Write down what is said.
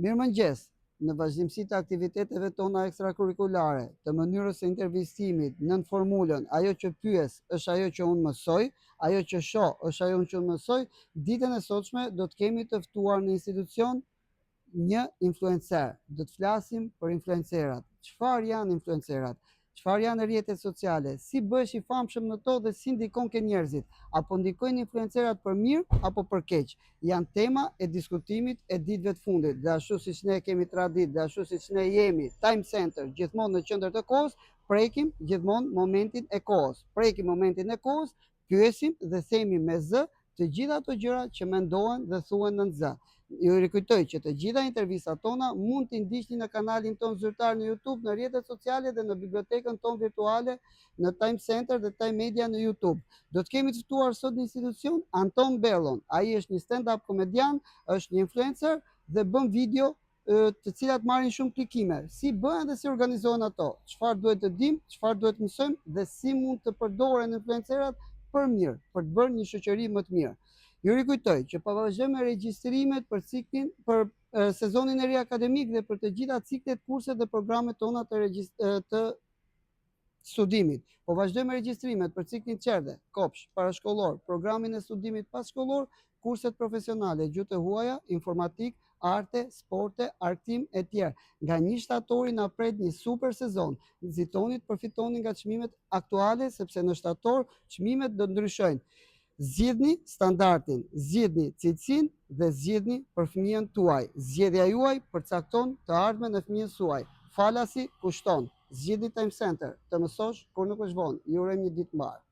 Mirëmëngjes. Në vazhdimsi të aktiviteteve tona ekstrakurrikulare, të mënyrës së intervistimit nën formulën ajo që pyes është ajo që unë mësoj, ajo që shoh është ajo që unë mësoj, ditën e sotshme do të kemi të ftuar në institucion një influencer. Do të flasim për influencerat. Çfarë janë influencerat? Çfarë janë rrjetet sociale? Si bëhesh i famshëm në to dhe si ndikon ke njerëzit? Apo ndikojnë influencerat për mirë apo për keq? Janë tema e diskutimit e ditëve të fundit. Dhe ashtu siç ne kemi tradit, dhe ashtu siç ne jemi Time Center gjithmonë në qendër të kohës, prekim gjithmonë momentin e kohës. Prekim momentin e kohës, pyesim dhe themi me zë të gjitha ato gjëra që mendohen dhe thuhen në zë. Ju rikujtoj që të gjitha intervistat tona mund t'i ndiqni në kanalin ton zyrtar në YouTube, në rrjetet sociale dhe në bibliotekën ton virtuale në Time Center dhe Time Media në YouTube. Do të kemi të ftuar sot në institucion Anton Bellon. Ai është një stand-up komedian, është një influencer dhe bën video të cilat marrin shumë klikime. Si bëhen dhe si organizohen ato? Çfarë duhet të dimë, çfarë duhet të mësojmë dhe si mund të përdoren influencerat për mirë, për të bërë një shoqëri më të mirë. Ju rikujtoj që po vazhdojmë me regjistrimet për ciklin për sezonin e ri akademik dhe për të gjitha ciklet, kurset dhe programet tona të studimit. Po vazhdojmë me regjistrimet për ciklin qerdhe, kopsh, parashkollor, programin e studimit passhkollor, kurset profesionale, gjuhë të huaja, informatik, arte, sporte, artim e tjerë. Nga 1 shtatori na pret një super sezon. Nxitoni të përfitoni nga çmimet aktuale sepse në shtator çmimet do ndryshojnë. Zgjidhni standardin, zgjidhni cilësinë dhe zgjidhni për fëmijën tuaj. Zgjedhja juaj përcakton të ardhmen e fëmijës suaj. Falasi kushton. Zgjidhni Time Center, të mësosh kur nuk është vonë. Ju uroj një ditë të mbarë.